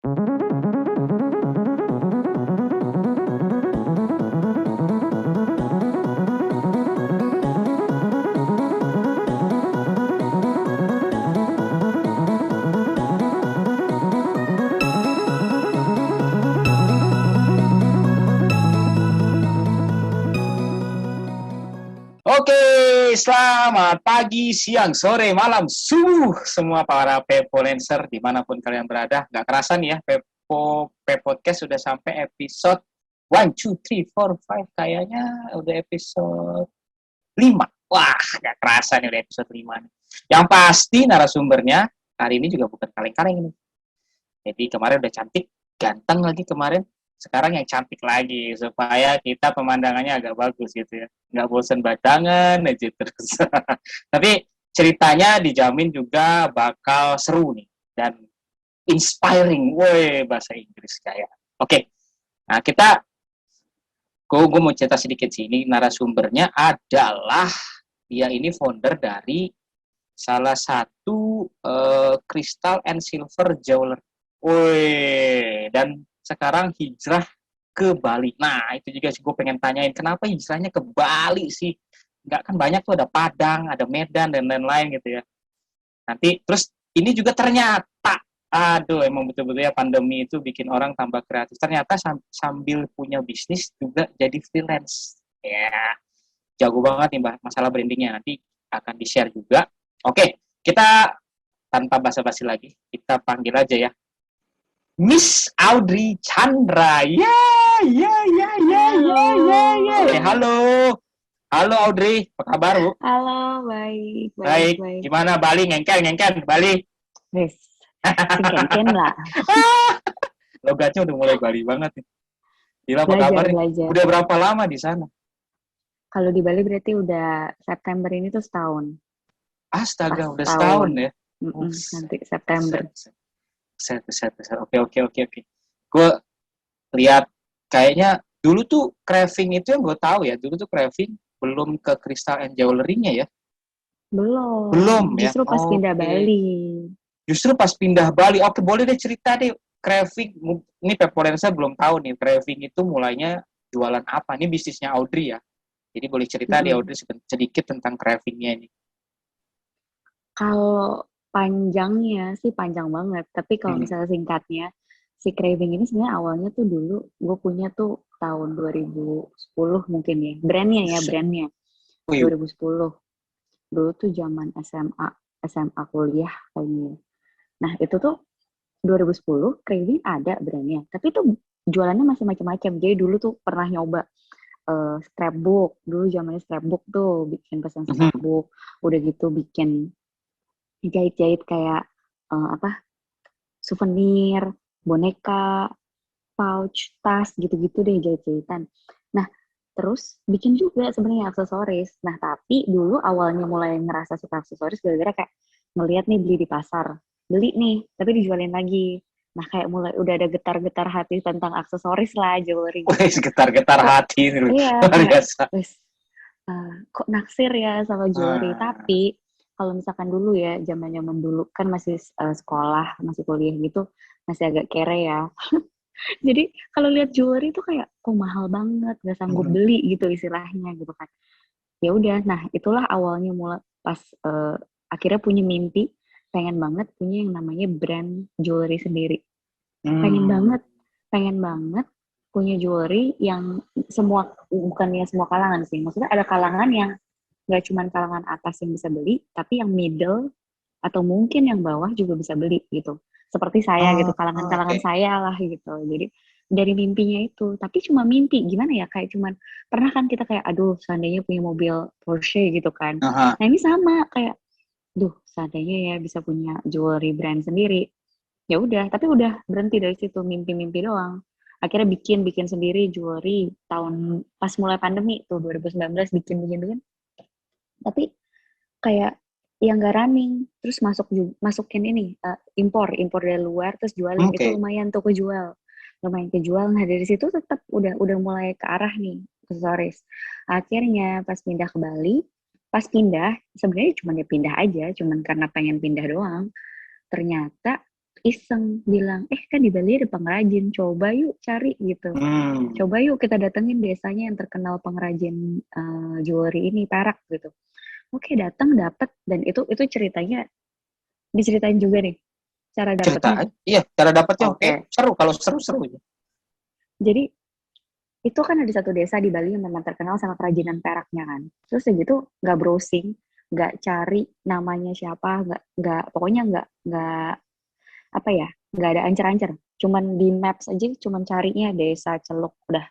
Oke, selamat pagi, siang, sore, malam, subuh semua para Pepolenser dimanapun kalian berada. Gak kerasa nih ya, Podcast sudah sampai episode 1, 2, 3, 4, 5. Kayaknya udah episode 5. Wah, gak kerasa nih udah episode 5 nih. Yang pasti narasumbernya hari ini juga bukan kaleng-kaleng nih. Jadi kemarin udah cantik, ganteng lagi kemarin. Sekarang yang cantik lagi supaya kita pemandangannya agak bagus gitu ya, nggak bosan bacangan aja terus. Tapi ceritanya dijamin juga bakal seru nih dan inspiring, woi bahasa Inggris kayak. Oke, nah gue mau cerita sedikit sini. Narasumbernya adalah dia ini founder dari salah satu Crystal and Silver Jeweler. Woi, dan sekarang hijrah ke Bali. Nah, itu juga sih gue pengen tanyain, kenapa hijrahnya ke Bali sih? Nggak kan banyak tuh, ada Padang, ada Medan, dan lain-lain gitu ya. Nanti, terus ini juga ternyata, aduh emang betul-betul ya pandemi itu bikin orang tambah kreatif. Ternyata sambil punya bisnis juga jadi freelance. Ya, jago banget nih masalah brandingnya. Nanti akan di-share juga. Oke, kita tanpa basa-basi lagi, kita panggil aja ya Miss Audrey Chandra. Ya, ya, ya, ya, ya, ya, ya. Halo. Halo Audrey, apa kabar, Bu? Halo, baik. Baik. Gimana Bali? Ngengken, Bali. Wes, singken lah. Logatnya udah mulai Bali banget nih. Gila, apa kabar nih? Belajar. Udah berapa lama di sana? Kalau di Bali berarti udah September ini tuh setahun. Astaga, Pas udah setahun ya? Nanti September. Set. Oke. Gue lihat kayaknya dulu tuh craving itu yang gue tahu ya. Dulu tuh craving belum ke Crystal and Jewelry-nya ya. Belum ya. Justru pas pindah Bali. Justru pas pindah Bali. Oke, boleh deh cerita deh craving. Ini Pepolensa belum tahu nih craving itu mulainya jualan apa. Ini bisnisnya Audrey ya. Jadi boleh cerita deh Audrey sedikit tentang cravingnya ini. Kalau panjangnya sih panjang banget. Tapi kalau misalnya singkatnya, si craving ini sebenarnya awalnya tuh dulu gue punya tuh tahun 2010 mungkin ya. Brandnya. 2010. Dulu tuh zaman SMA kuliah kayaknya. Nah, itu tuh 2010 craving ada brandnya, tapi tuh jualannya masih macam-macam. Jadi dulu tuh pernah nyoba scrapbook, dulu zamannya scrapbook tuh bikin pesan scrapbook, udah gitu bikin jahit-jahit kayak souvenir, boneka, pouch, tas gitu-gitu deh jahit-jahitan. Nah, terus bikin juga sebenarnya aksesoris. Nah, tapi dulu awalnya mulai ngerasa suka aksesoris gara-gara kayak ngeliat nih beli di pasar. Beli nih, tapi dijualin lagi. Nah, kayak mulai udah ada getar-getar hati tentang aksesoris lah, jewelry. Wih, getar-getar hati. Iya, kayak, kok naksir ya sama jewelry. Tapi, kalau misalkan dulu ya, zaman-zaman dulu, kan masih sekolah, masih kuliah gitu, masih agak kere ya. Jadi kalau lihat jewelry itu kayak kok mahal banget, gak sanggup beli gitu istilahnya gitu kan. Ya udah, nah itulah awalnya mulai pas akhirnya punya mimpi, pengen banget punya yang namanya brand jewelry sendiri. Pengen banget punya jewelry yang bukannya semua kalangan sih. Maksudnya ada kalangan yang gak cuma kalangan atas yang bisa beli, tapi yang middle atau mungkin yang bawah juga bisa beli gitu. Seperti saya gitu, kalangan-kalangan saya lah gitu. Jadi dari mimpinya itu, tapi cuma mimpi, gimana ya, kayak cuman pernah kan kita kayak aduh seandainya punya mobil Porsche gitu kan. Nah ini sama kayak seandainya ya bisa punya jewelry brand sendiri. Ya udah, tapi udah berhenti dari situ, mimpi-mimpi doang. Akhirnya bikin sendiri jewelry tahun pas mulai pandemi tuh 2019 bikin. Tapi kayak yang gak running, terus masukin ini impor dari luar, terus jualin. Itu lumayan tuh kejual. Nah dari situ tetap udah mulai ke arah nih aksesoris. Akhirnya pas pindah ke Bali, sebenarnya cuma dia pindah aja, cuman karena pengen pindah doang. Ternyata iseng bilang, kan di Bali ada pengrajin, coba yuk cari gitu. Coba yuk kita datengin desanya yang terkenal pengrajin jewelry ini, perak gitu. Oke, datang dapet, dan itu ceritanya diceritain juga nih cara dapetnya. Iya, cara dapetnya Oke. seru, kalau seru aja. Jadi itu kan ada satu desa di Bali yang memang terkenal sama kerajinan peraknya kan. Terus gitu nggak browsing, nggak cari namanya siapa, pokoknya nggak apa ya, nggak ada ancer-ancer. Cuman di maps aja, cuman carinya desa Celuk, udah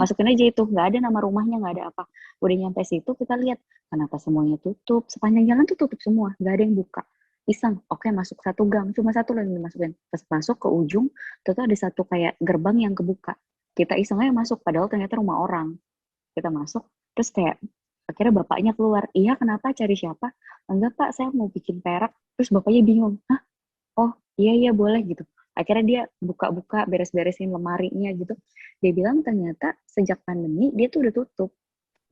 masukin aja itu, nggak ada nama rumahnya, nggak ada apa. Udah nyampe situ kita lihat kenapa semuanya tutup, sepanjang jalan tuh tutup semua, nggak ada yang buka. Iseng, oke, masuk satu gang, cuma satu lagi dimasukin. Pas masuk ke ujung, tuh ada satu kayak gerbang yang kebuka. Kita iseng aja masuk, padahal ternyata rumah orang. Kita masuk, terus kayak akhirnya bapaknya keluar, iya kenapa, cari siapa? Enggak pak, saya mau bikin perak. Terus bapaknya bingung, hah? Oh iya boleh gitu. Akhirnya dia buka-buka, beres-beresin lemarinya gitu. Dia bilang ternyata sejak pandemi dia tuh udah tutup.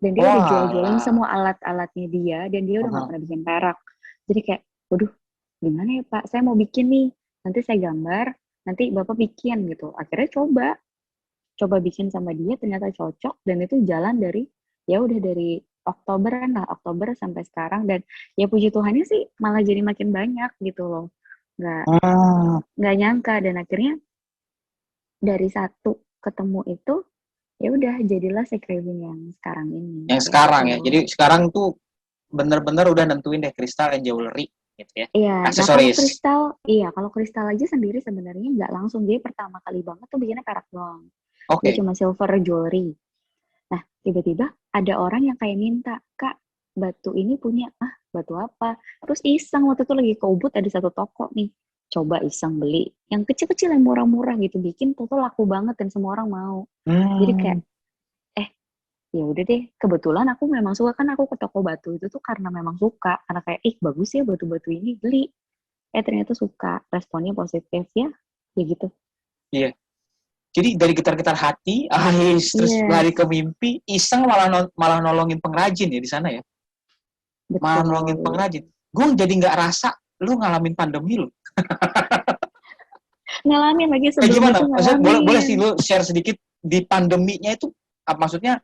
Dan dia udah jual-jualin semua alat-alatnya dia, dan dia udah gak pernah bikin perak. Jadi kayak, waduh, gimana ya Pak? Saya mau bikin nih. Nanti saya gambar, nanti Bapak bikin gitu. Akhirnya coba bikin sama dia, ternyata cocok, dan itu jalan dari, ya udah dari Oktober sampai sekarang. Dan ya puji Tuhannya sih malah jadi makin banyak gitu loh. Nggak nyangka, dan akhirnya dari satu ketemu itu ya udah jadilah si craving yang sekarang ini. Yang sekarang ya. Jadi sekarang tuh bener-bener udah nentuin deh kristal and jewelry gitu ya. Iya, aksesoris. Kalau kristal aja sendiri sebenarnya nggak langsung. Dia pertama kali banget tuh bikinnya perak doang. Oke. Dia cuma silver jewelry. Nah, tiba-tiba ada orang yang kayak minta, Kak, batu ini punya, batu apa? Terus iseng waktu itu lagi ke Ubud ada satu toko nih. Coba iseng beli. Yang kecil-kecil yang murah-murah gitu. Bikin tuh laku banget dan semua orang mau. Jadi kayak, ya udah deh, kebetulan aku memang suka, kan aku ke toko batu itu tuh karena memang suka, karena kayak bagus ya batu-batu ini, beli. Ternyata suka, responnya positif ya gitu. Iya. Jadi dari getar-getar hati, terus lari ke mimpi, iseng malah nolongin pengrajin ya di sana ya. Betul. Malah nolongin pengrajin. Gue jadi nggak rasa lu ngalamin pandemi lu. Ngalamin lagi sebelum gimana? itu ngalamin. Maksudnya boleh sih lu share sedikit di pandeminya itu, maksudnya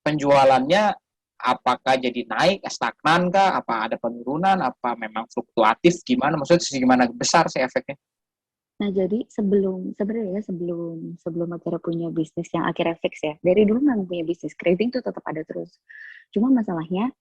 penjualannya apakah jadi naik, stagnan kah, apa ada penurunan, apa memang fluktuatif, gimana? Maksudnya gimana besar sih efeknya? Nah, jadi sebelum akhirnya punya bisnis yang akhirnya fix ya. Dari dulu memang punya bisnis, craving tuh tetap ada terus. Cuma masalahnya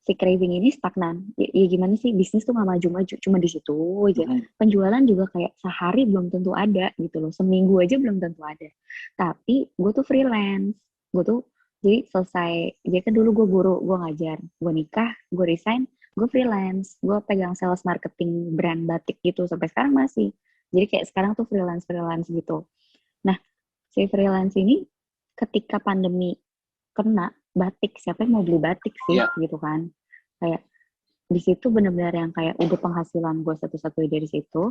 si craving ini stagnan. Ya gimana sih, bisnis tuh gak maju-maju, cuma di situ aja. Penjualan juga kayak sehari belum tentu ada gitu loh. Seminggu aja belum tentu ada. Tapi gue tuh freelance. Gue tuh jadi selesai, jadi kan dulu gue guru, gue ngajar. Gue nikah, gue resign, gue freelance. Gue pegang sales marketing brand batik gitu. Sampai sekarang masih. Jadi kayak sekarang tuh freelance gitu. Nah, si freelance ini ketika pandemi kena, batik, siapa yang mau beli batik sih, gitu kan. Kayak di situ benar-benar yang kayak udah penghasilan gue satu-satunya dari situ.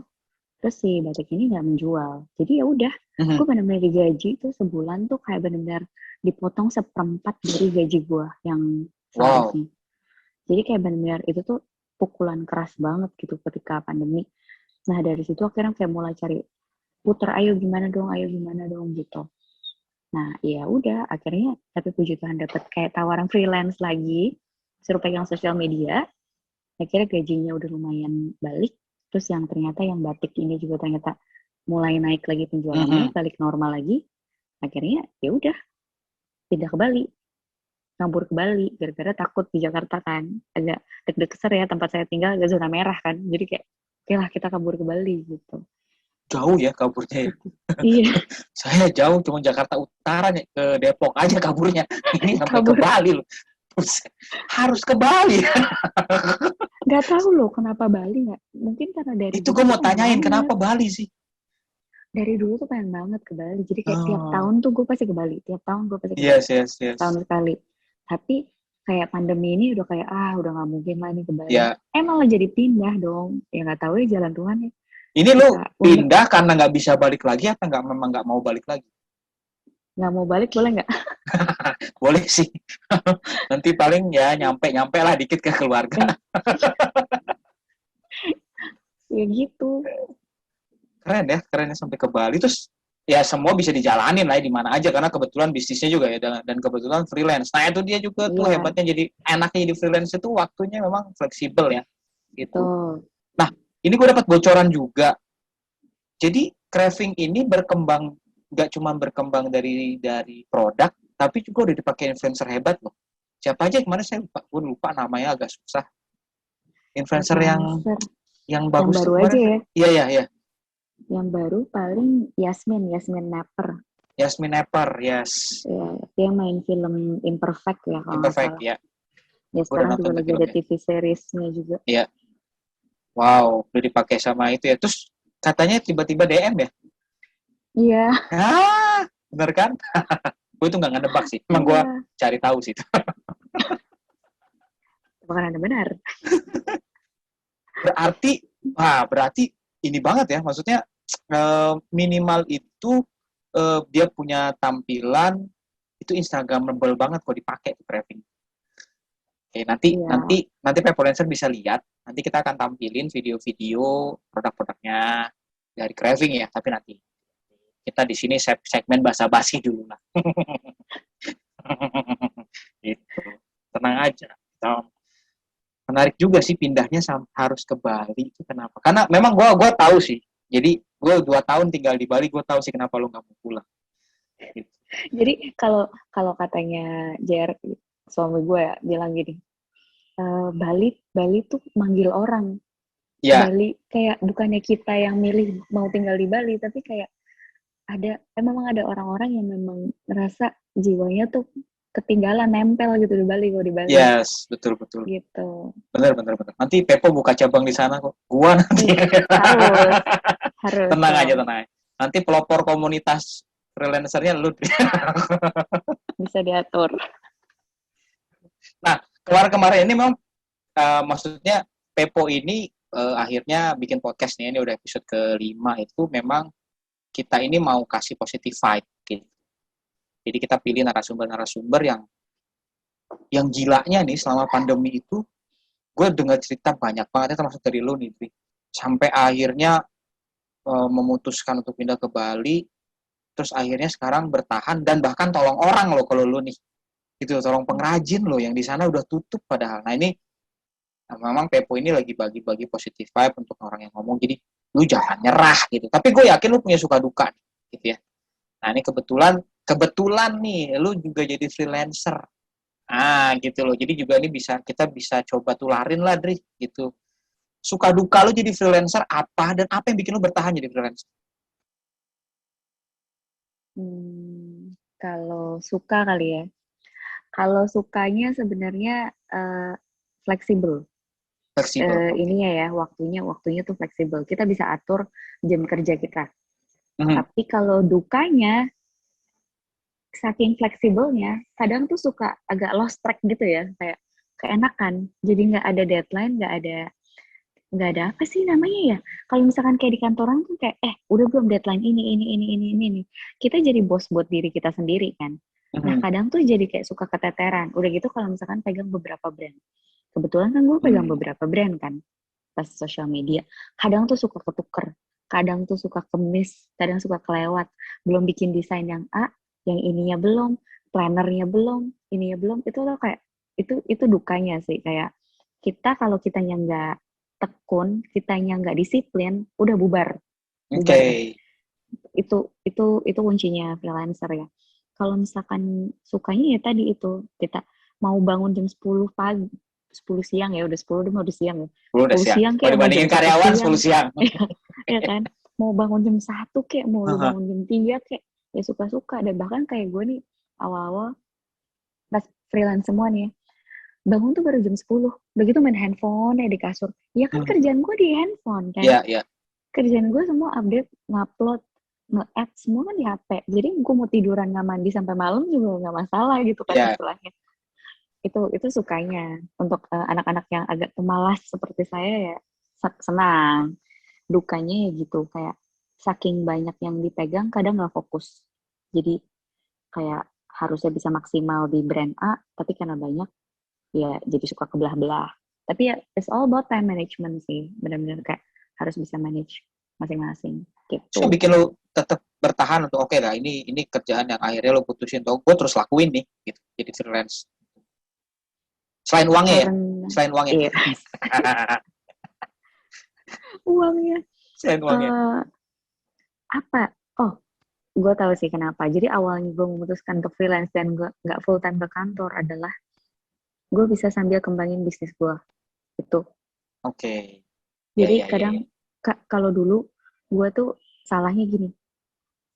Terus si batik ini nggak menjual. Jadi ya udah, gue benar-benar digaji tuh sebulan tuh kayak benar-benar dipotong 1/4 dari gaji gue yang seharusnya. Jadi kayak benar-benar itu tuh pukulan keras banget gitu ketika pandemi. Nah dari situ akhirnya kayak mulai cari puter, ayo gimana dong gitu. Nah ya udah akhirnya, tapi puji Tuhan dapet kayak tawaran freelance lagi, suruh pegang sosial media. Akhirnya gajinya udah lumayan balik. Terus yang ternyata yang batik ini juga ternyata mulai naik lagi penjualannya, balik normal lagi. Akhirnya ya udah pindah ke Bali, ngabur ke Bali gara-gara takut di Jakarta kan agak deg-deger ya, tempat saya tinggal agak zona merah kan. Jadi kayak oke lah kita kabur ke Bali gitu. Jauh ya kaburnya ya. Iya. Saya jauh, cuma Jakarta Utara nih, ke Depok aja kaburnya. Ini sampai ke Bali loh. Harus ke Bali. Gak tahu loh kenapa Bali, nggak mungkin karena dari itu gue mau tanyain kenapa Bali sih. Dari dulu tuh pengen banget ke Bali, jadi kayak tiap tahun tuh gue pasti ke Bali, Yes. tahun sekali. Tapi kayak pandemi ini udah kayak udah nggak mungkin lah ini ke Bali. Malah jadi pindah dong, ya nggak tahu ya jalan Tuhan ya. Ini lu pindah karena nggak bisa balik lagi atau memang nggak mau balik lagi? Nggak mau balik boleh nggak? Boleh sih. Nanti paling ya nyampe lah dikit ke keluarga. Ya gitu. keren ya sampai ke Bali. Terus ya semua bisa dijalanin lah ya, di mana aja karena kebetulan bisnisnya juga ya dan kebetulan freelance. Nah itu dia juga tuh Iya, hebatnya jadi enaknya jadi freelance itu waktunya memang fleksibel ya gitu. betul. Nah ini gue dapat bocoran juga. Jadi craving ini berkembang nggak cuma berkembang dari produk tapi juga udah dipakai influencer hebat loh. Siapa aja kemarin saya lupa, gue lupa namanya agak susah. Influencer Influencer yang yang bagus tuh baru aja kemarin. ya. Iya iya iya. Yang baru paling Yasmin Napper. Yasmin Apper, yes. Ya, dia main film Imperfect ya kalau nggak Imperfect salah. ya. Ya Gue udah sekarang nonton juga tuh lagi ada filmnya. TV seriesnya juga. Iya. Wow, udah dipakai sama itu ya. Terus katanya tiba-tiba DM ya? Iya, Ah, bener kan? Gue tuh nggak ngedebak sih. Emang gue iya. cari tahu sih. Bukan ada benar. Berarti, berarti ini banget ya. Maksudnya minimal itu dia punya tampilan itu Instagramable banget kalau dipakai tuh craving. Oke, nanti Iya. nanti nanti Pepolencer bisa lihat. Nanti kita akan tampilin video-video produk-produknya dari craving ya. Tapi nanti kita di sini segmen basa-basi dulu lah. Gitu. Tenang aja. Menarik juga sih pindahnya harus ke Bali itu kenapa? Karena memang gue tahu sih. Jadi gue 2 tahun tinggal di Bali, gue tahu sih kenapa lu nggak mau pulang. Gitu. Jadi kalau kalau katanya JR suami gue ya bilang gini, Bali tuh manggil orang. Ya, Bali kayak bukannya kita yang milih mau tinggal di Bali, tapi kayak memang ada orang-orang yang memang ngerasa jiwanya tuh ketinggalan nempel gitu di Bali kalau di Bali yes, betul. gitu. Bener. Nanti Pepo buka cabang di sana kok. Gua nanti. Harus harus Tenang aja, dong, tenang. Nanti pelopor komunitas freelancernya lu. bisa diatur. Nah, kemarin ini memang maksudnya Pepo ini akhirnya bikin podcast nih, ini udah episode ke-5 itu memang kita ini mau kasih positive vibe gitu. Jadi kita pilih narasumber-narasumber yang gilanya nih selama pandemi itu gue dengar cerita banyak banget termasuk dari lu nih, sampai akhirnya memutuskan untuk pindah ke Bali, terus akhirnya sekarang bertahan dan bahkan tolong orang loh kalau lu nih, gitu, tolong pengrajin loh yang di sana udah tutup padahal. Nah ini memang Pepo ini lagi bagi-bagi positive vibe untuk orang yang ngomong, jadi lu jangan nyerah gitu. Tapi gue yakin lu punya suka duka gitu ya. Nah ini kebetulan nih lu juga jadi freelancer. Gitu loh. Jadi juga ini kita bisa coba tularin lah, Dri, gitu. Suka duka lu jadi freelancer apa dan apa yang bikin lu bertahan jadi freelancer? Kalau suka kali ya. Kalau sukanya sebenarnya fleksibel. Fleksibel, oke. Ininya ya, waktunya tuh fleksibel. Kita bisa atur jam kerja kita. Mhm. Tapi kalau dukanya, saking fleksibelnya, kadang tuh suka agak lost track gitu ya, kayak keenakan. Jadi nggak ada deadline, nggak ada apa sih namanya ya. Kalau misalkan kayak di kantoran tuh kayak, udah belum deadline ini. Kita jadi bos buat diri kita sendiri kan. Nah Mhm. kadang tuh jadi kayak suka keteteran. Udah gitu kalau misalkan pegang beberapa brand. Kebetulan kan gue pegang Mhm. beberapa brand kan pas sosial media. Kadang tuh suka ketuker, kadang tuh suka kemis, kadang suka kelewat. Belum bikin desain yang A, yang ininya belum, plannernya belum, ininya belum. Itu loh kayak itu dukanya sih, kayak kalau kitanya nggak tekun, kitanya nggak disiplin, udah bubar Oke. deh. Itu kuncinya freelancer ya. Kalau misalkan sukanya ya tadi itu, kita mau bangun jam 10 pagi, 10 siang ya, udah 10 udah siang ya. Lu udah 10 siang. siang Kalau kayak mau jam dibandingin 1 karyawan siang. 10 siang. Ya kan? Mau bangun jam 1 kayak mau lu bangun jam 3 kayak ya suka-suka. Dan bahkan kayak gue nih awal-awal pas freelance semua nih ya, bangun tuh baru jam 10. Begitu main handphone ya di kasur. Ya kan kerjaan gue di handphone kan. Iya. Kerjaan gue semua update, ngupload, nge-add semua kan di HP. Jadi gue mau tiduran nggak mandi sampai malam juga nggak masalah gitu kan Iya. istilahnya. Itu sukanya. Untuk anak-anak yang agak pemalas seperti saya ya senang. Dukanya ya gitu, kayak saking banyak yang dipegang kadang nggak fokus. Jadi kayak harusnya bisa maksimal di brand A, tapi karena banyak ya jadi suka kebelah-belah. Tapi ya it's all about time management sih, benar-benar kayak harus bisa manage masing-masing. gitu. Terus bikin lo tetap bertahan untuk oke lah ini kerjaan yang akhirnya lo putusin tuh gue terus lakuin nih gitu. Jadi freelance. Selain uangnya ya, Karena selain uangnya. iya, uangnya. Selain uangnya. Apa? Oh, gue tahu sih kenapa. Jadi awalnya gue memutuskan untuk freelance dan gue nggak full time ke kantor adalah gue bisa sambil kembangin bisnis gue. Itu. Oke. Jadi Ya. kadang kalau dulu gue tuh salahnya gini.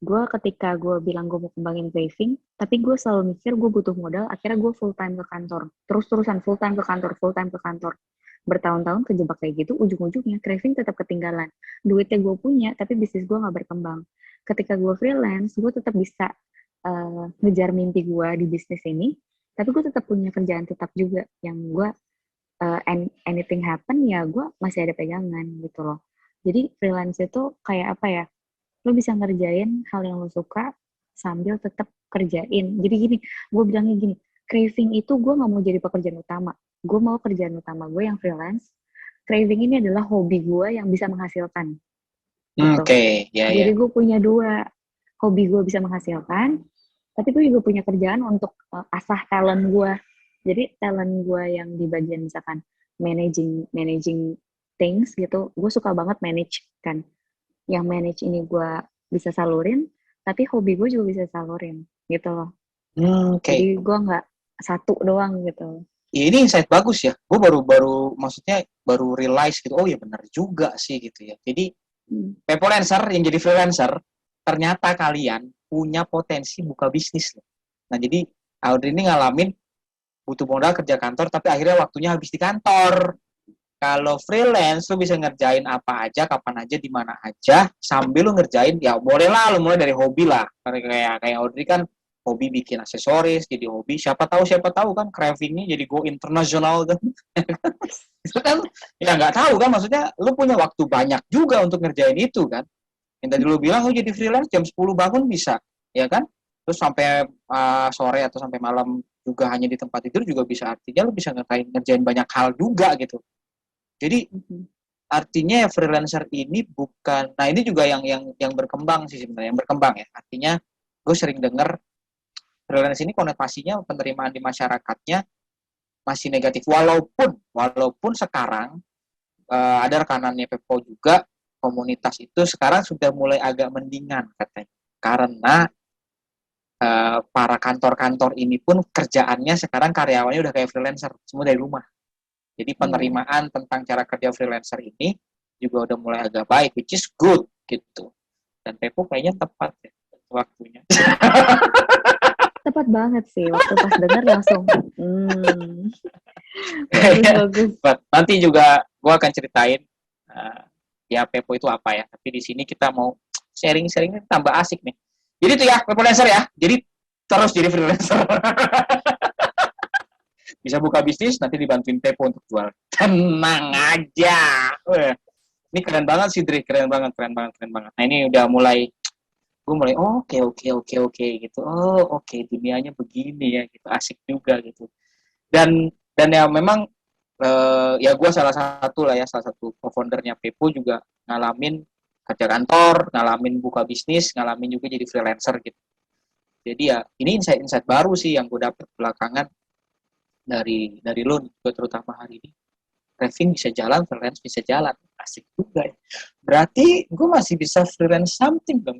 Gue ketika gue bilang gue mau kembangin craving, tapi gue selalu mikir gue butuh modal, akhirnya gue full time ke kantor. Terus-terusan full time ke kantor, full time ke kantor. Bertahun-tahun kejebak kayak gitu, ujung-ujungnya craving tetap ketinggalan. Duitnya gue punya, tapi bisnis gue gak berkembang. Ketika gue freelance, gue tetap bisa ngejar mimpi gue di bisnis ini, tapi gue tetap punya kerjaan tetap juga, yang gue anything happen, ya gue masih ada pegangan gitu loh. Jadi freelance itu kayak apa ya, lo bisa ngerjain hal yang lo suka sambil tetap kerjain. Jadi gini, gue bilangnya gini, craving itu gue gak mau jadi pekerjaan utama. Gue mau kerjaan utama gue yang freelance. Craving ini adalah hobi gue yang bisa menghasilkan. Gitu. Oke. Jadi Ya. gue punya dua, hobi gue bisa menghasilkan, tapi gue juga punya kerjaan untuk asah talent gue. Jadi talent gue yang di bagian misalkan managing things gitu, gue suka banget manage kan. Yang manage ini gue bisa salurin, tapi hobi gue juga bisa salurin gitu loh. Oke. Jadi gue nggak satu doang gitu. Ya, ini insight bagus ya. Gue baru maksudnya baru realize gitu. Oh ya benar juga sih gitu ya. Jadi Pepolancer yang jadi freelancer, ternyata kalian punya potensi buka bisnis loh. Nah jadi Audrey ini ngalamin butuh modal kerja kantor, tapi akhirnya waktunya habis di kantor. Kalau freelance, lu bisa ngerjain apa aja, kapan aja, di mana aja, sambil lu ngerjain, ya boleh lah, lu mulai dari hobi lah. Kayak Audrey kan hobi bikin aksesoris, jadi hobi. Siapa tahu kan cravingnya jadi go internasional kan. Itu kan, ya nggak tahu kan, maksudnya lu punya waktu banyak juga untuk ngerjain itu kan. Yang tadi lu bilang, lu jadi freelance jam 10 bangun bisa, ya kan? Terus sampai sore atau sampai malam juga hanya di tempat tidur juga bisa, artinya lu bisa ngerjain banyak hal juga gitu. Jadi artinya freelancer ini bukan, nah ini juga yang berkembang sih sebenarnya, yang berkembang ya. Artinya gue sering dengar freelance ini konotasinya penerimaan di masyarakatnya masih negatif, walaupun sekarang ada rekanannya Pepo juga, komunitas itu sekarang sudah mulai agak mendingan katanya, karena para kantor-kantor ini pun kerjaannya sekarang karyawannya udah kayak freelancer, semua dari rumah. Jadi penerimaan tentang cara kerja freelancer ini juga udah mulai agak baik, which is good gitu. Dan Pepo kayaknya tepat ya waktunya. Tepat banget sih, waktu pas denger langsung bagus. Nanti juga gue akan ceritain ya Pepo itu apa ya. Tapi di sini kita mau sharing-sharing tambah asik nih. Jadi tuh ya freelancer ya. Jadi terus jadi freelancer. Bisa buka bisnis, nanti dibantuin Pepo untuk jual. Tenang aja. Ini keren banget sih, Dri. Keren banget. Nah, ini udah mulai, gue mulai, oke gitu. Oke, dunianya begini ya, gitu. Asik juga gitu. Dan ya memang, ya gue salah satu co-foundernya Pepo juga ngalamin kerja kantor, ngalamin buka bisnis, ngalamin juga jadi freelancer gitu. Jadi ya, ini insight baru sih yang gue dapet belakangan dari lo juga, terutama hari ini. Craving bisa jalan, freelance bisa jalan, asik juga ya. Berarti gue masih bisa freelance something dong.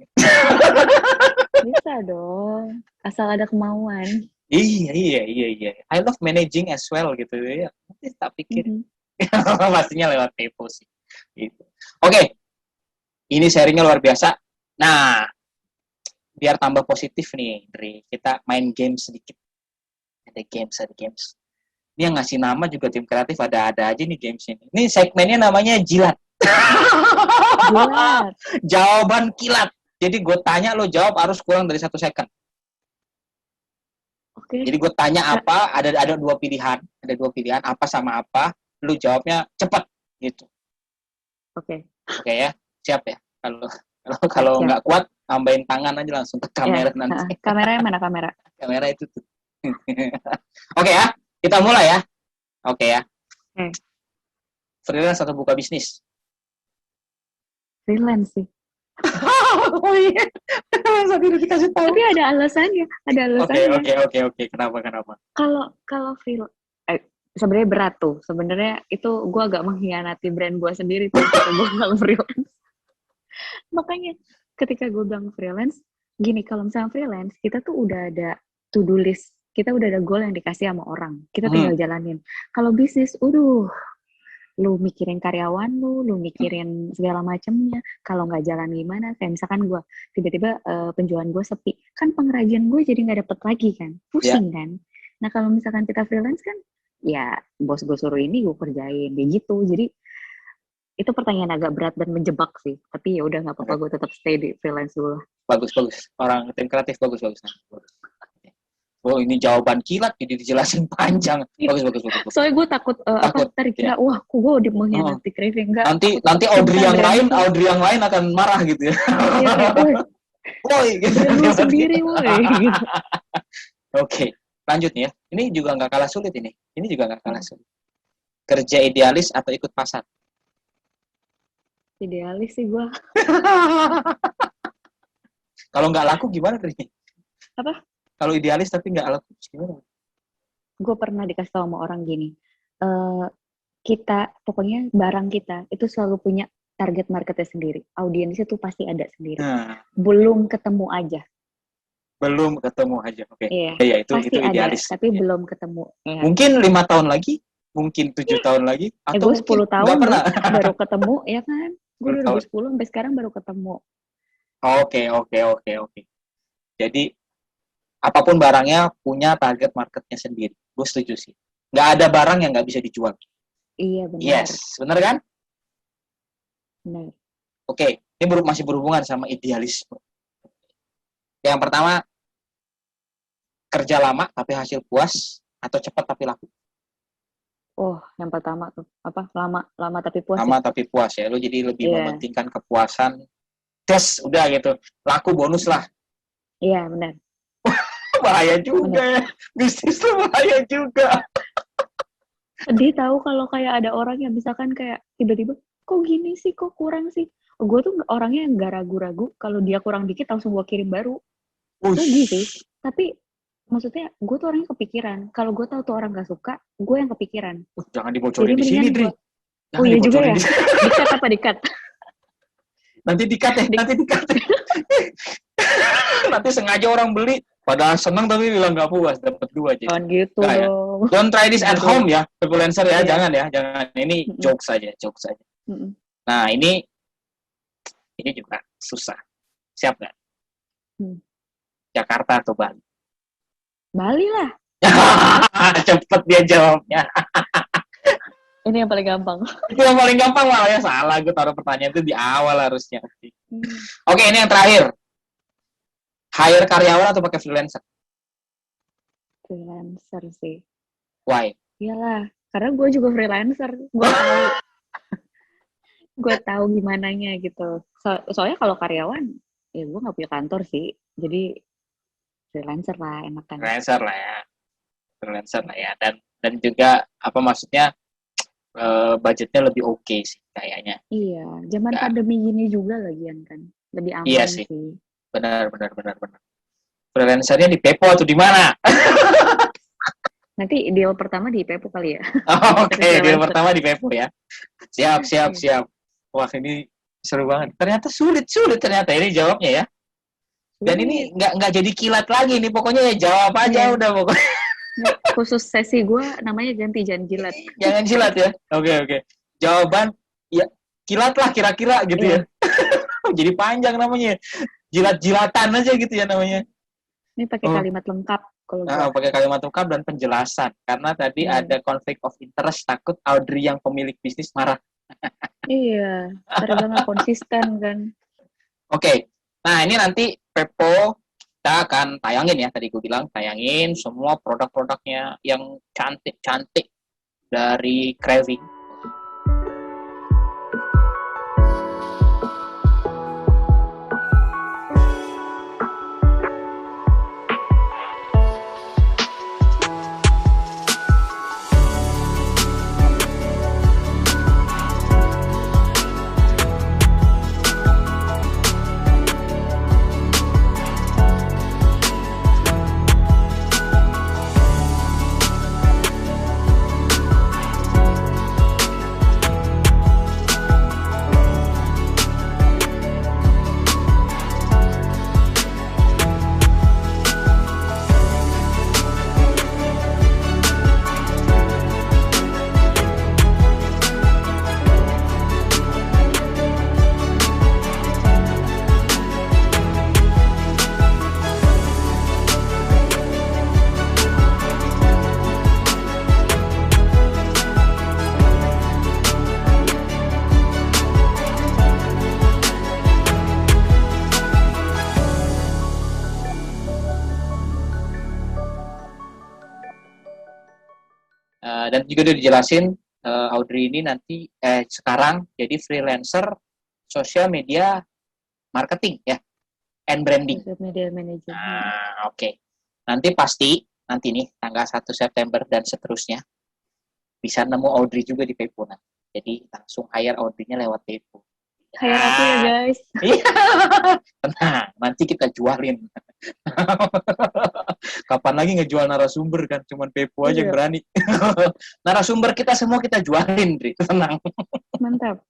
Bisa dong, asal ada kemauan. Iya. I love managing as well gitu ya. Nanti tak pikir pastinya lewat Pepo sih. Gitu. Oke, ini sharingnya luar biasa. Nah, biar tambah positif nih, Dri, kita main game sedikit. Ada games. Ini yang ngasih nama juga tim kreatif, ada aja nih games ini. Ini segmennya namanya Jilat. Jilat. Jawaban kilat. Jadi gue tanya, lo jawab harus kurang dari 1 second. Oke. Jadi gue tanya apa, ada dua pilihan, apa sama apa, lo jawabnya cepat gitu. Oke ya, siap ya. Kalau nggak kuat, tambahin tangan aja langsung ke kamera ya. Nanti. Kameranya mana kamera? Kamera itu tuh. Oke ya, kita mulai ya. Oke ya. Freelance atau buka bisnis? Freelance sih. Oh iya. Masa tidak dikasih tahu? Tapi ada alasannya, Oke. Kenapa? Kalau sebenarnya berat tuh. Sebenarnya itu gue agak mengkhianati brand gue sendiri tuh ketika gue bilang freelance. Makanya ketika gue bilang freelance, gini, kalau misalnya freelance, kita tuh udah ada to-do list. Kita udah ada goal yang dikasih sama orang. Kita tinggal jalanin. Kalau bisnis, lu mikirin karyawan lu mikirin segala macamnya. Kalau nggak jalan gimana? Kayak misalkan gue tiba-tiba penjualan gue sepi, kan pengrajin gue jadi nggak dapet lagi kan, pusing kan. Nah kalau misalkan kita freelance kan, ya bos gue suruh ini gue kerjain, kayak gitu. Jadi itu pertanyaan agak berat dan menjebak sih. Tapi ya udah nggak apa-apa, gue tetap stay di freelance dulu. Bagus. Orang tim kreatif bagus. Oh ini jawaban kilat, jadi dijelasin panjang. Bagus. Soalnya gue takut ntar kira, wah kok gue udah mengkhianati craving. Enggak. Nanti Audrey yang lain akan marah gitu ya. Woi, gitu. Lu sendiri, woi. Gitu. Oke, lanjut nih ya. Ini juga nggak kalah sulit ini. Kerja idealis atau ikut pasar? Idealis sih gue. Kalau nggak laku gimana, Tri? Apa? Kalau idealis tapi nggak laku gimana? Gue pernah dikasih tahu sama orang gini, pokoknya barang kita itu selalu punya target marketnya sendiri, audiensnya tuh pasti ada sendiri. Belum ketemu aja, oke. Ya itu idealis. Tapi belum ketemu. Ya. Mungkin 5 tahun lagi, mungkin 7 tahun lagi, atau gue 10 tahun baru ketemu, ya kan? Gue 2010 sampai sekarang baru ketemu. Oke. Jadi apapun barangnya punya target marketnya sendiri. Gue setuju sih. Nggak ada barang yang nggak bisa dijual. Iya, benar. Yes, benar kan? Benar. Oke, ini masih berhubungan sama idealisme. Yang pertama, kerja lama tapi hasil puas, atau cepat tapi laku? Oh, yang pertama tuh. Apa? Lama tapi puas. Lama tapi puas ya. Lo jadi lebih mementingkan kepuasan. Udah gitu. Laku bonus lah. Iya, benar. Bahaya juga ya. Bisnis tuh bahaya juga. Dia tahu kalau kayak ada orang yang misalkan kayak tiba-tiba, kok gini sih, kok kurang sih. Gue tuh orangnya yang gak ragu-ragu. Kalau dia kurang dikit langsung gue kirim baru. Rugi sih. Tapi maksudnya gue tuh orangnya kepikiran. Kalau gue tahu tuh orang gak suka, gue yang kepikiran. Jangan dibocorin di sini, Dri. Oh iya juga ya. Dikat apa dikat? Nanti dikat ya. Nanti sengaja orang beli. Padahal seneng tapi bilang nggak puas, dapat 2 jadi. Jangan gitu dong. Don't try this at home ya, freelancer ya, jangan. Ini jokes saja. Nah ini juga susah. Siap nggak? Jakarta atau Bali? Bali lah. Cepet dia jawabnya. Ini yang paling gampang. Itu yang paling gampang malah ya, salah. Gue taruh pertanyaan itu di awal harusnya. Oke, ini yang terakhir. Hire karyawan atau pakai freelancer? Freelancer sih. Why? Iyalah, karena gue juga freelancer. Gue tahu gimananya gitu. Soalnya kalau karyawan, ya gue nggak punya kantor sih. Jadi freelancer lah enakan. Freelancer lah ya. Dan juga apa maksudnya budgetnya lebih oke sih kayaknya. Iya, zaman pandemi gini juga lagian kan. Lebih aman iya sih. Benar. Freelancernya di Pepo atau di mana? Nanti deal pertama di Pepo kali ya. Oke, deal pertama di Pepo ya. Siap. Wah, ini seru banget. Ternyata sulit ternyata ini jawabnya ya. Dan ini nggak jadi kilat lagi nih, pokoknya ya jawab aja udah pokoknya. Khusus sesi gue namanya ganti jangan jilat. Jangan jilat ya. Oke. Jawaban ya kilat lah kira-kira gitu ya. Jadi panjang namanya. Jilat-jilatan aja gitu ya namanya. Ini pakai kalimat lengkap kalau pakai kalimat lengkap dan penjelasan karena tadi ada conflict of interest, takut Audrey yang pemilik bisnis marah. Iya, karena nggak konsisten kan. Oke. Nah, ini nanti Pepo kita akan tayangin ya, tadi gue bilang tayangin semua produk-produknya yang cantik-cantik dari Craving. dan juga udah dijelasin Audrey ini nanti sekarang jadi freelancer social media marketing ya, and branding. Social media manager. Oke. Nanti nih tanggal 1 September dan seterusnya bisa nemu Audrey juga di Pepo nanti. Jadi langsung hire Audrey-nya lewat Pepo. Hire aku ya guys. Iya. Nah, nanti kita jualin. Kapan lagi ngejual narasumber kan? Cuman Pepo aja yang berani. Narasumber kita semua kita jualin, Dri. Tenang. Mantap.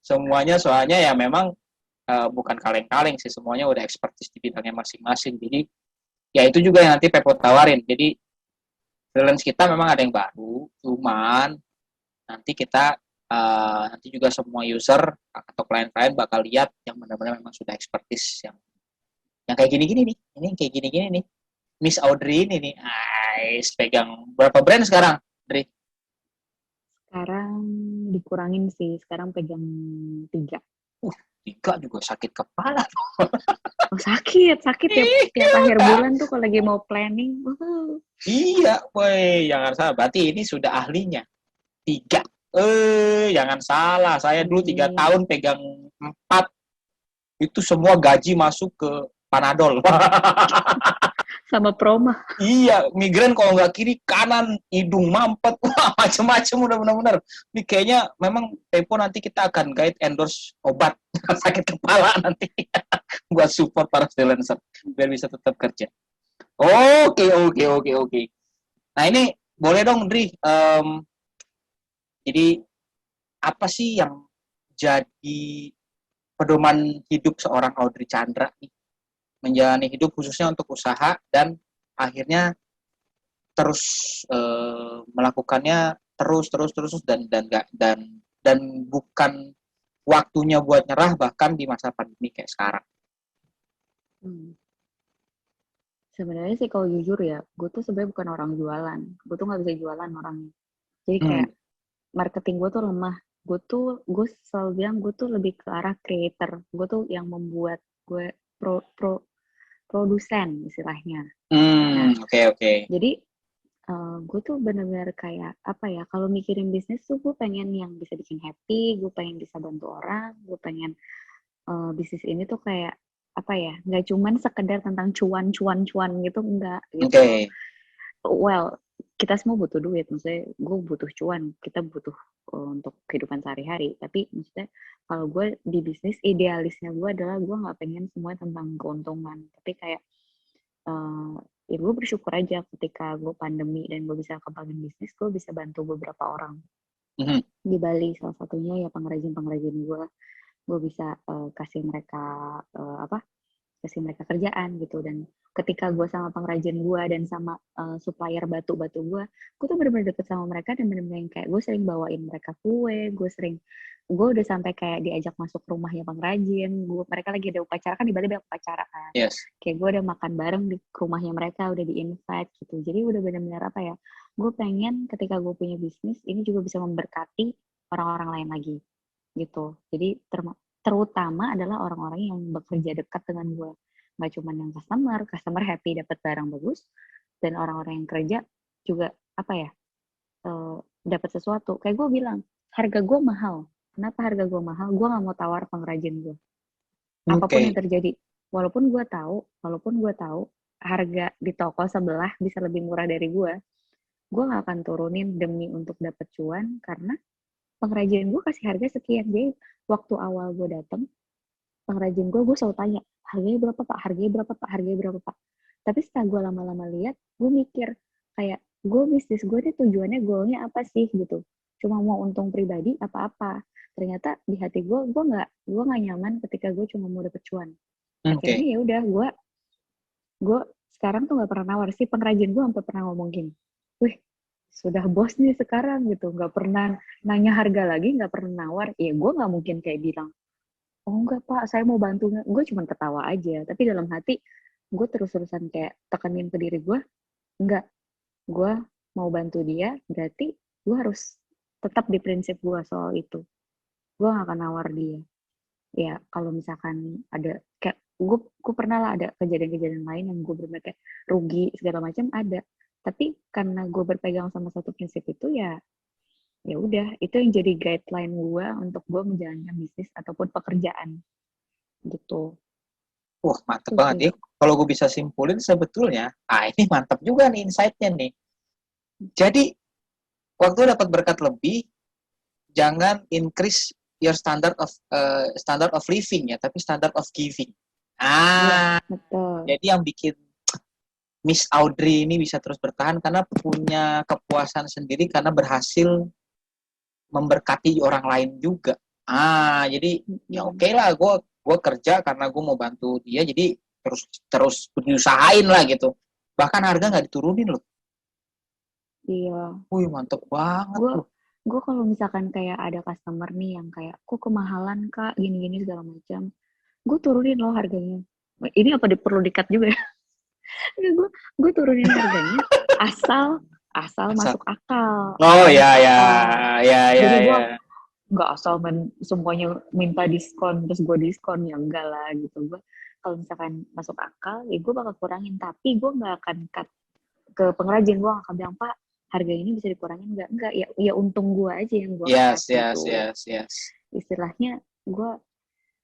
Semuanya soalnya ya memang bukan kaleng-kaleng sih. Semuanya udah ekspertis di bidangnya masing-masing. Jadi ya itu juga yang nanti Pepo tawarin. Jadi freelance kita memang ada yang baru. Cuman nanti kita nanti juga semua user atau klien-klien bakal lihat yang benar-benar memang sudah ekspertis yang kayak gini-gini nih. Ini kayak gini-gini nih. Miss Audrey ini nih. Pegang berapa brand sekarang, Dri? Sekarang dikurangin sih. Sekarang pegang 3. 3 juga sakit kepala. Oh, sakit tiap akhir bulan tuh kalau lagi mau planning. Iya, woi, jangan salah. Berarti ini sudah ahlinya. 3. Jangan salah. Saya dulu 3 tahun pegang 4. Itu semua gaji masuk ke Panadol. Sama Proma. Iya, migrain kalau nggak kiri, kanan, hidung mampet, macam-macam udah benar-benar. Ini kayaknya memang Pepo nanti kita akan guide endorse obat sakit kepala nanti buat support para freelancer biar bisa tetap kerja. Oke. Nah ini boleh dong, Dri. Jadi apa sih yang jadi pedoman hidup seorang Audrey Chandra nih? Menjalani hidup khususnya untuk usaha dan akhirnya terus melakukannya terus dan bukan waktunya buat nyerah bahkan di masa pandemi kayak sekarang. Sebenarnya sih kalau jujur ya, gue tuh sebenarnya bukan orang jualan. Gue tuh nggak bisa jualan orangnya. Jadi kayak marketing gue tuh lemah. Gue selalu bilang gue tuh lebih ke arah creator. Gue tuh yang membuat, gue produsen istilahnya. Oke. Jadi gue tuh benar-benar kayak apa ya, kalau mikirin bisnis tuh gue pengen yang bisa bikin happy, gue pengen bisa bantu orang, gue pengen bisnis ini tuh kayak apa ya, nggak cuman sekedar tentang cuan gitu, enggak gitu. Well, kita semua butuh duit, maksudnya gue butuh cuan, kita butuh untuk kehidupan sehari-hari, tapi maksudnya kalau gue di bisnis, idealisnya gue adalah gue nggak pengen semuanya tentang keuntungan, tapi kayak ya gue bersyukur aja ketika gue pandemi dan gue bisa kembangin bisnis, gue bisa bantu beberapa orang di Bali, salah satunya ya pengrajin gue bisa kasih mereka kerjaan gitu. Dan ketika gue sama pengrajin gue dan sama supplier batu-batu gue tuh bener-bener deket sama mereka dan bener-bener kayak gue sering bawain mereka kue, gue udah sampai kayak diajak masuk rumahnya pengrajin, mereka lagi ada upacara kan, di Bali banyak upacara kan, kayak gue udah makan bareng di rumahnya mereka, udah di invite gitu. Jadi udah bener-bener apa ya, gue pengen ketika gue punya bisnis ini juga bisa memberkati orang-orang lain lagi gitu. Jadi terutama adalah orang-orang yang bekerja dekat dengan gue, nggak cuma yang customer happy dapat barang bagus, dan orang-orang yang kerja juga apa ya, dapat sesuatu. Kayak gue bilang, harga gue mahal. Kenapa harga gue mahal? Gue nggak mau tawar pengrajin gue. Apapun yang terjadi, walaupun gue tahu harga di toko sebelah bisa lebih murah dari gue nggak akan turunin demi untuk dapat cuan, karena pengrajin gue kasih harga sekian. Jadi waktu awal gue datang, pengrajin gue selalu tanya, harganya berapa pak? Tapi setelah gue lama-lama lihat, gue mikir kayak, gue bisnis gue nih tujuannya, goalnya apa sih gitu? Cuma mau untung pribadi apa-apa? Ternyata di hati gue nggak nyaman ketika gue cuma mau dapet cuan. Akhirnya ya udah, gue sekarang tuh nggak pernah nawar. Si pengrajin gue sampai pernah ngomong gini, wih, sudah bos nih sekarang gitu, nggak pernah nanya harga lagi, nggak pernah nawar. Ya gue nggak mungkin kayak bilang, oh enggak pak, saya mau bantu. Gue cuma ketawa aja, tapi dalam hati gue terus-terusan kayak tekenin ke diri gue, enggak, gue mau bantu dia, berarti gue harus tetap di prinsip gue soal itu. Gue gak akan nawar dia. Ya kalau misalkan ada kayak gue pernah lah ada kejadian-kejadian lain yang gue bener-bener kayak rugi segala macam, ada. Tapi karena gue berpegang sama satu prinsip itu ya, ya udah itu yang jadi guideline gue untuk gue menjalankan bisnis ataupun pekerjaan gitu. Wah, mantep Itu banget sih. ya. Kalau gue bisa simpulin sebetulnya, ini mantep juga nih insight-nya nih. Jadi, waktu dapat berkat lebih, jangan increase your standard of living ya, tapi standard of giving. Iya, Ah, betul. jadi yang bikin Miss Audrey ini bisa terus bertahan karena punya kepuasan sendiri karena berhasil memberkati orang lain juga. Jadi ya oke lah, gue kerja karena gue mau bantu dia, jadi terus diusahain lah gitu. Bahkan harga nggak diturunin loh. Iya. Wih, mantep banget Gue tuh. gue kalau misalkan kayak ada customer nih yang kayak kok kemahalan kak gini-gini segala macam, gue turunin loh harganya. Ini apa perlu dikat juga ya? gue turunin harganya asal asal Asal. masuk akal, Oh asal ya masuk ya akal. ya ya Jadi gue ya. nggak asal semuanya minta diskon terus gue diskon, ya enggak lah gitu. Gue kalau misalkan masuk akal ya gue bakal kurangin, tapi gue nggak akan cut ke pengrajin. Gue akan bilang, Pak, harga ini bisa dikurangin enggak ya, ya untung gue aja yang gue cut Yes yes gitu. yes yes. Istilahnya gue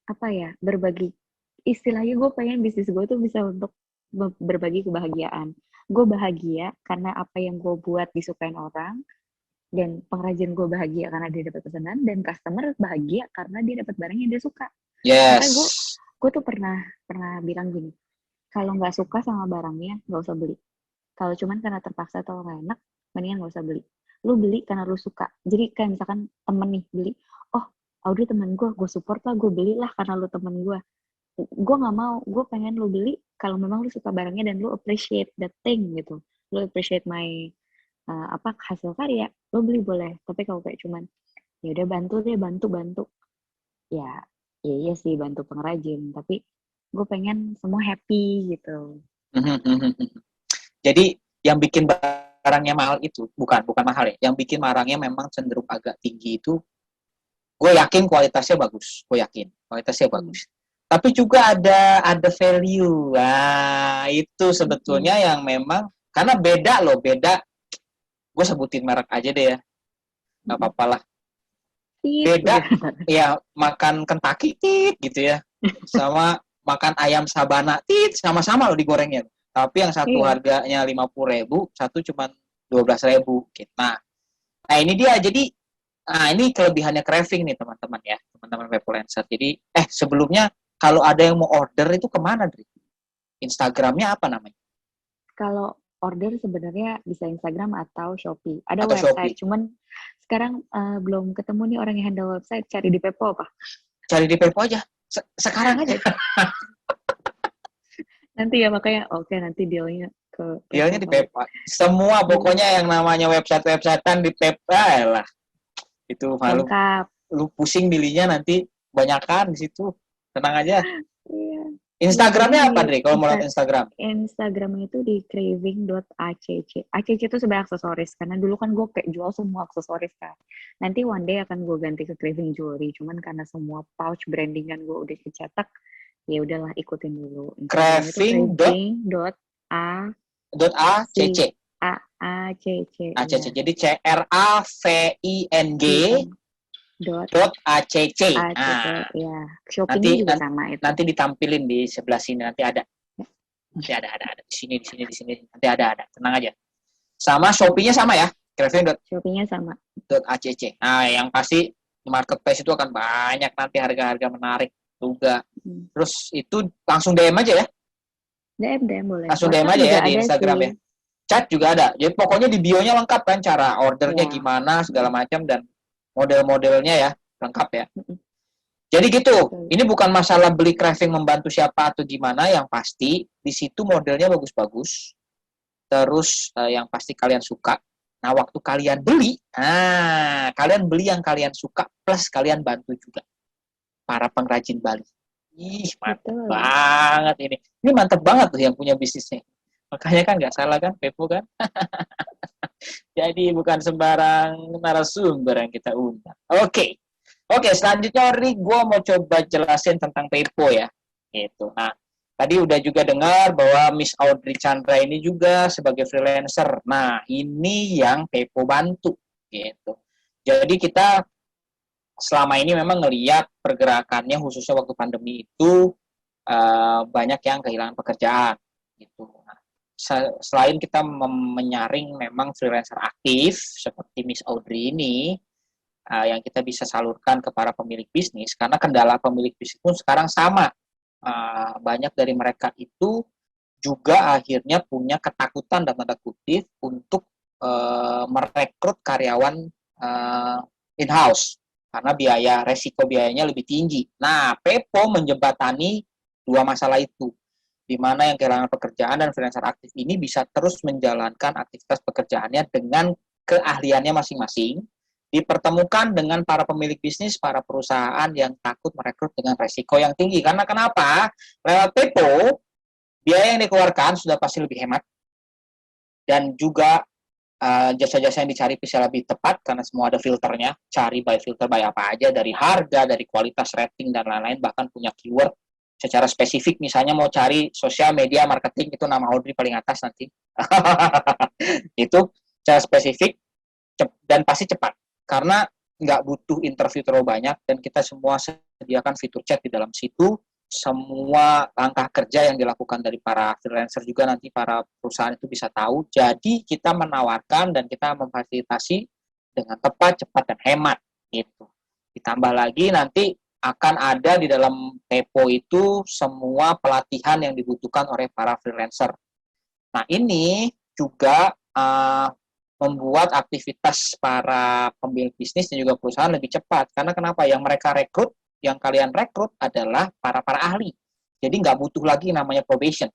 apa ya, berbagi, istilahnya gue pengen bisnis gue tuh bisa untuk berbagi kebahagiaan. Gue bahagia karena apa yang gue buat disukain orang, dan pengrajin gue bahagia karena dia dapat pesanan, dan customer bahagia karena dia dapat barang yang dia suka. Makanya gue Yes. gue tuh pernah pernah bilang gini, kalau nggak suka sama barangnya nggak usah beli. Kalau cuman karena terpaksa atau nggak enak, mendingan nggak usah beli. Lu beli karena lu suka. Jadi kayak misalkan temen nih beli, oh Audrey temen gue support lah, gue belilah karena lu temen gue. Gue nggak mau, gue pengen lu beli kalau memang lu suka barangnya dan lu appreciate that thing gitu. Lu appreciate my hasil karya, lu beli boleh. Tapi kalau kayak cuman ya udah bantu deh, bantu ya, ya iya sih bantu pengrajin, tapi gue pengen semua happy gitu. Jadi yang bikin barangnya mahal itu bukan mahal ya. Yang bikin barangnya memang cenderung agak tinggi itu, gue yakin kualitasnya bagus. Gue yakin kualitasnya bagus. Tapi juga ada value. Nah, itu sebetulnya yang memang karena beda loh, beda. Gue sebutin merek aja deh ya. Nggak apa-apa lah. Beda ya makan Kentucky tit gitu ya. Sama makan ayam sabana tit, sama-sama loh digorengnya. Tapi yang satu Iya. harganya 50.000, satu cuma 12.000 gitu. Nah ini dia. Jadi ini kelebihannya craving nih teman-teman ya, teman-teman Webfluencer. Jadi sebelumnya kalau ada yang mau order itu kemana, Dri? Instagramnya apa namanya? Kalau order sebenarnya bisa Instagram atau Shopee. Ada Atau website, Shopee? cuman sekarang belum ketemu nih orang yang handle website. Cari di Pepo apa? Cari di Pepo aja. Sekarang aja. Nanti ya makanya oke, nanti dealnya ke Pepo Dealnya di kali. Pepo. Semua pokoknya yang namanya website-websitean di Pepo lah. Itu malu. Lengkap. Lu pusing milihnya nanti banyakan di situ. Tenang aja. Iya. Pokoknya Instagramnya di apa, Dri? Kalau mau lihat Instagram? Instagramnya itu di craving.acc. ACC itu sebenarnya aksesoris, karena dulu kan gue kayak jual semua aksesoris kan. Nanti one day akan gue ganti ke craving jewelry, cuman karena semua pouch brandingan gue udah dicetak, ya udahlah ikutin dulu. Instagram itu craving.acc. Iya. Jadi CRAVING .acc. Ya. Shoppingnya Nanti juga sama itu. nanti ditampilin di sebelah sini, nanti ada. Nanti ada di sini nanti ada. Tenang aja. Sama Shopee-nya sama ya. Shoppingnya sama. Craving.acc. Nah, yang pasti di marketplace itu akan banyak nanti harga-harga menarik juga. Terus itu langsung DM aja ya. DM boleh. Langsung DM aja ya di Instagram ya. Chat juga ada. Jadi pokoknya di bio-nya lengkap kan, cara ordernya gimana segala macam dan model-modelnya ya lengkap ya. Jadi gitu. Ini bukan masalah beli craving membantu siapa atau gimana, yang pasti di situ modelnya bagus-bagus. Terus yang pasti kalian suka. Nah, waktu kalian beli, kalian beli yang kalian suka plus kalian bantu juga para pengrajin Bali. Ih, mantep banget ini. Ini mantep banget tuh yang punya bisnisnya. Makanya kan nggak salah kan, Pepo kan? Jadi bukan sembarang narasumber yang kita undang. Oke, selanjutnya Ori, gue mau coba jelasin tentang Pepo ya. Gitu. Nah, Tadi udah juga dengar bahwa Miss Audrey Chandra ini juga sebagai freelancer. Nah, ini yang Pepo bantu gitu. Jadi kita selama ini memang ngelihat pergerakannya khususnya waktu pandemi itu banyak yang kehilangan pekerjaan gitu. Nah, selain kita menyaring memang freelancer aktif seperti Miss Audrey ini yang kita bisa salurkan ke para pemilik bisnis, karena kendala pemilik bisnis pun sekarang sama. Banyak dari mereka itu juga akhirnya punya ketakutan dan tanda kutip untuk merekrut karyawan in-house karena resiko biayanya lebih tinggi. Nah, Pepo menjembatani dua masalah itu, di mana yang kehilangan pekerjaan dan freelancer aktif ini bisa terus menjalankan aktivitas pekerjaannya dengan keahliannya masing-masing, dipertemukan dengan para pemilik bisnis, para perusahaan yang takut merekrut dengan resiko yang tinggi. Karena kenapa? Lewat Pepo, biaya yang dikeluarkan sudah pasti lebih hemat, dan juga jasa-jasa yang dicari bisa lebih tepat karena semua ada filternya, cari by filter by apa aja, dari harga, dari kualitas rating dan lain-lain, bahkan punya keyword secara spesifik, misalnya mau cari sosial media marketing, itu nama Audrey paling atas nanti. Itu secara spesifik dan pasti cepat, karena nggak butuh interview terlalu banyak, dan kita semua sediakan fitur chat di dalam situ. Semua langkah kerja yang dilakukan dari para freelancer juga nanti para perusahaan itu bisa tahu. Jadi kita menawarkan dan kita memfasilitasi dengan tepat, cepat, dan hemat gitu. Ditambah lagi nanti akan ada di dalam Pepo itu semua pelatihan yang dibutuhkan oleh para freelancer. Nah, ini juga membuat aktivitas para pemilik bisnis dan juga perusahaan lebih cepat. Karena kenapa? Yang kalian rekrut adalah para ahli. Jadi nggak butuh lagi namanya probation.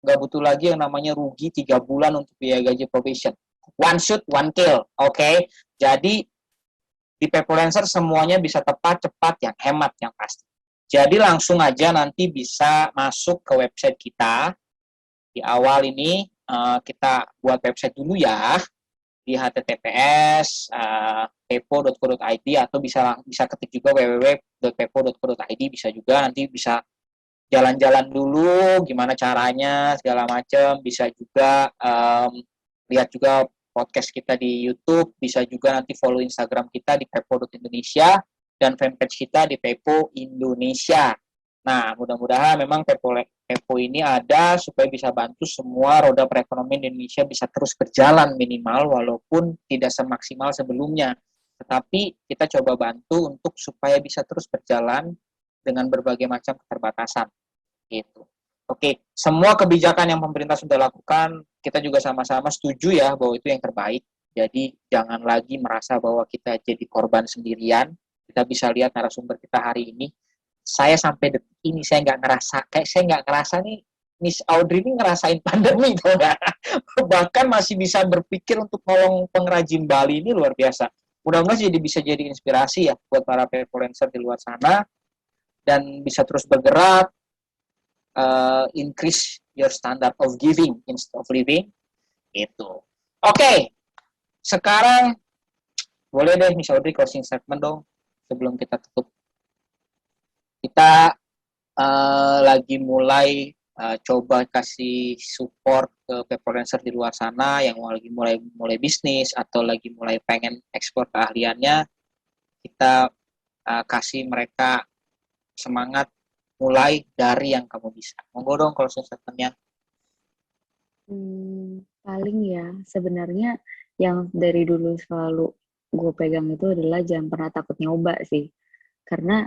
Nggak butuh lagi yang namanya rugi 3 bulan untuk biaya gaji probation. One shoot, one kill. Oke? Jadi di Pepolencer semuanya bisa tepat, cepat, yang hemat, yang pasti. Jadi langsung aja nanti bisa masuk ke website kita. Di awal ini kita buat website dulu ya, di https pepo.co.id, atau bisa ketik juga www.pepo.co.id, bisa juga, nanti bisa jalan-jalan dulu gimana caranya segala macam, bisa juga lihat juga podcast kita di YouTube, bisa juga nanti follow Instagram kita di pepo.indonesia dan fanpage kita di Pepo Indonesia. Nah, mudah-mudahan memang Pepo ini ada supaya bisa bantu semua roda perekonomian Indonesia bisa terus berjalan minimal, walaupun tidak semaksimal sebelumnya. Tetapi kita coba bantu untuk supaya bisa terus berjalan dengan berbagai macam keterbatasan. Gitu. Oke, semua kebijakan yang pemerintah sudah lakukan, kita juga sama-sama setuju ya bahwa itu yang terbaik. Jadi jangan lagi merasa bahwa kita jadi korban sendirian. Kita bisa lihat narasumber kita hari ini. Saya sampai detik ini saya nggak ngerasa nih Miss Audrey ini ngerasain pandemi tuh ya. Bahkan masih bisa berpikir untuk nolong pengrajin Bali, ini luar biasa. Mudah-mudahan bisa jadi inspirasi ya buat para freelancer di luar sana, dan bisa terus bergerak, increase your standard of giving instead of living. Itu. Oke. Sekarang boleh deh Miss Audrey closing statement dong sebelum kita tutup. Kita lagi mulai coba kasih support ke freelancer di luar sana yang lagi mulai bisnis atau lagi mulai pengen ekspor keahliannya. Kita kasih mereka semangat mulai dari yang kamu bisa. Monggo dong closing statement-nya. Paling ya, sebenarnya yang dari dulu selalu gue pegang itu adalah jangan pernah takut nyoba sih. Karena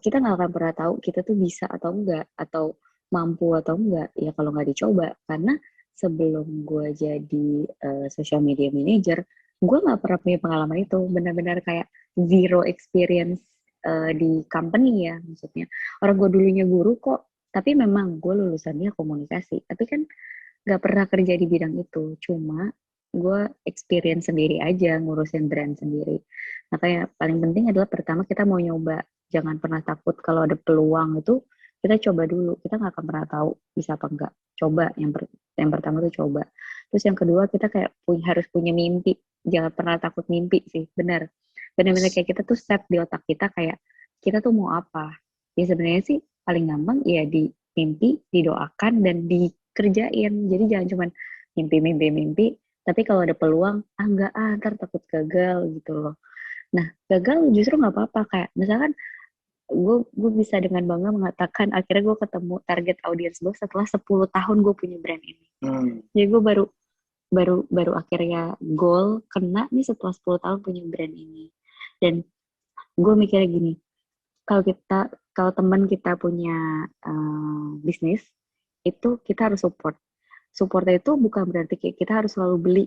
kita nggak akan pernah tahu kita tuh bisa atau enggak, atau mampu atau enggak, ya kalau nggak dicoba. Karena sebelum gue jadi social media manager, gue nggak pernah punya pengalaman itu. Benar-benar kayak zero experience di company ya, maksudnya. Orang gue dulunya guru kok, tapi memang gue lulusannya komunikasi. Tapi kan nggak pernah kerja di bidang itu. Cuma gue experience sendiri aja, ngurusin brand sendiri. Makanya paling penting adalah pertama kita mau nyoba. Jangan pernah takut kalau ada peluang itu, kita coba dulu. Kita nggak akan pernah tahu bisa apa enggak. Coba, yang pertama tuh coba. Terus yang kedua kita kayak harus punya mimpi. Jangan pernah takut mimpi sih, benar. Benar-benar kayak kita set di otak kita kayak, kita tuh mau apa. Ya sebenarnya sih paling gampang ya mimpi, didoakan, dan dikerjain. Jadi jangan cuma mimpi, tapi kalau ada peluang, enggak, ntar takut gagal gitu loh. Nah, gagal justru nggak apa-apa. Kayak misalkan gue bisa dengan bangga mengatakan akhirnya gue ketemu target audiens gue setelah 10 tahun gue punya brand ini. Jadi gue baru akhirnya goal kena nih setelah 10 tahun punya brand ini. Dan gue mikirnya gini, kalau teman kita punya bisnis, itu kita harus support. Supportnya itu bukan berarti kayak kita harus selalu beli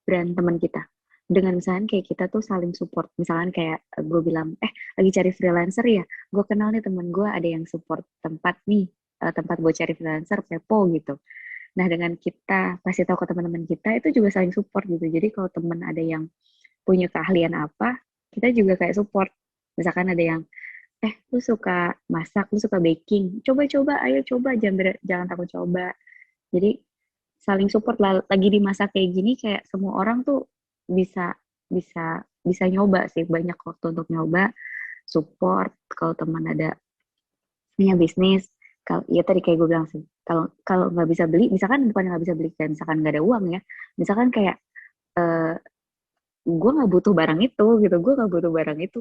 brand teman kita. Dengan misalnya kayak kita tuh saling support. Misalkan kayak gue bilang, lagi cari freelancer ya, gue kenal nih temen gue ada yang support tempat gue cari freelancer, Pepo gitu. Nah, dengan kita kasih tahu ke teman-teman kita, itu juga saling support gitu. Jadi kalau teman ada yang punya keahlian apa, kita juga kayak support. Misalkan ada yang, lu suka masak, lu suka baking, coba-coba, ayo coba, jangan takut coba. Jadi saling support lah. Lagi di masa kayak gini, kayak semua orang tuh bisa nyoba sih, banyak waktu untuk nyoba, support. Kalau teman ada punya bisnis, ya tadi kayak gue bilang sih, kalau nggak bisa beli, misalkan bukan nggak bisa beli, kayak misalkan nggak ada uang ya, misalkan kayak gue nggak butuh barang itu gitu,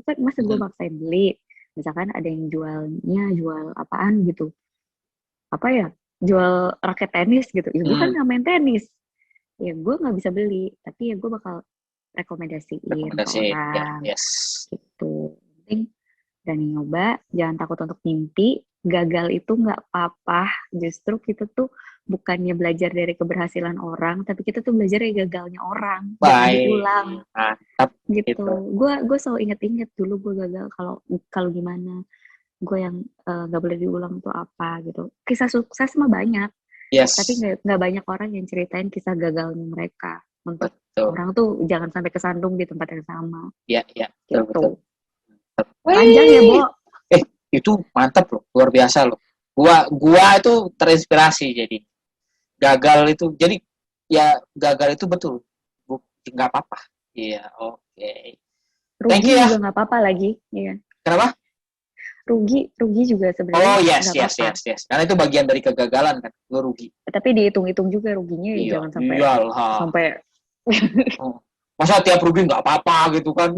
kan masa gue maksain beli. Misalkan ada yang jual apaan gitu, jual raket tenis gitu, ya gue kan nggak main tenis, ya gue nggak bisa beli, tapi ya gue bakal rekomendasiin ke orang, gitu. Penting berani nyoba, jangan takut untuk mimpi. Gagal itu nggak apa-apa, justru kita tuh bukannya belajar dari keberhasilan orang, tapi kita tuh belajar dari gagalnya orang. Jangan diulang, gitu. Gue selalu inget dulu gue gagal, kalau gimana, gue yang nggak boleh diulang tuh apa gitu. Kisah sukses mah banyak, tapi nggak banyak orang yang ceritain kisah gagalnya mereka. Untuk orang tuh jangan sampai kesandung di tempat yang sama. Iya, gitu. Betul. Panjang ya, Bo. Itu mantap loh, luar biasa loh. Gua itu terinspirasi jadi. Gagal itu, jadi ya gagal itu betul. Nggak apa-apa. Iya, oke. Rugi juga nggak apa-apa lagi. Iya. Kenapa? Rugi juga sebenarnya. Oh yes. Karena itu bagian dari kegagalan kan, lo rugi. Tapi dihitung-hitung juga ruginya, ya jangan sampai masa tiap rugi nggak apa-apa gitu kan.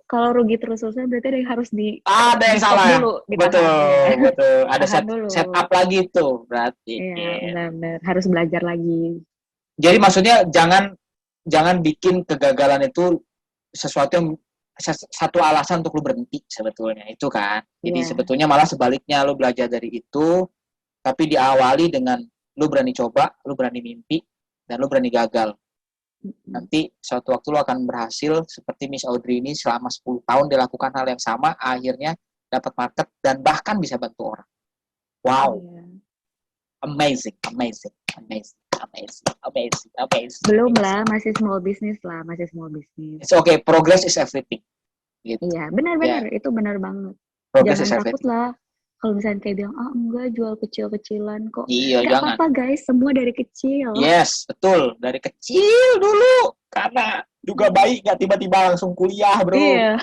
Kalau rugi terus-terusan berarti ada yang harus ada yang salah dulu, betul ada set up lagi tuh berarti. Iya, benar. Harus belajar lagi. Jadi maksudnya jangan bikin kegagalan itu sesuatu yang satu alasan untuk lu berhenti sebetulnya, itu kan. Jadi sebetulnya malah sebaliknya, lu belajar dari itu, tapi diawali dengan lu berani coba, lu berani mimpi, dan lu berani gagal. Nanti suatu waktu lu akan berhasil seperti Miss Audrey ini selama 10 tahun dia lakukan hal yang sama, akhirnya dapat market dan bahkan bisa bantu orang. Wow. Amazing. Belum lah, masih small business. It's okay, progress is everything. Gitu. Iya, benar, itu benar banget. Progress jangan takut lah. Kalau misalnya kayak bilang, enggak, jual kecil-kecilan kok. Iya, gak apa-apa guys, semua dari kecil. Yes, betul. Dari kecil dulu. Karena juga baik gak tiba-tiba langsung kuliah, bro. Iya.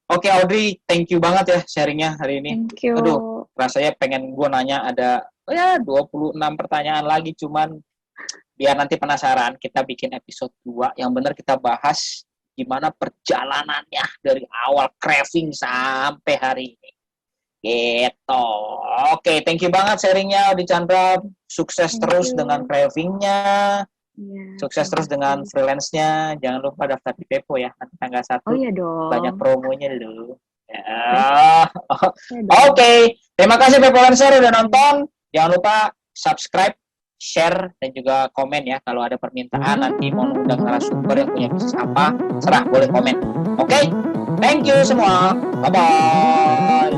Oke, Audrey, thank you banget ya sharingnya hari ini. Thank you. Aduh, rasanya pengen gue nanya ada 26 pertanyaan lagi, cuman biar nanti penasaran, kita bikin episode 2 yang benar kita bahas gimana perjalanannya dari awal craving sampai hari ini. Gitu. Oke, thank you banget sharingnya Audrey Chandra. Sukses terus dengan cravingnya. Sukses terus dengan freelance-nya. Jangan lupa daftar di Pepo ya, nanti tanggal 1. Oh iya dong. Banyak promonya dulu. Oke. Terima kasih Pepolencer udah nonton. Jangan lupa subscribe, share, dan juga komen ya. Kalau ada permintaan nanti mau undang narasumber yang punya bisnis apa, serah boleh komen. Oke? Thank you semua. Bye-bye.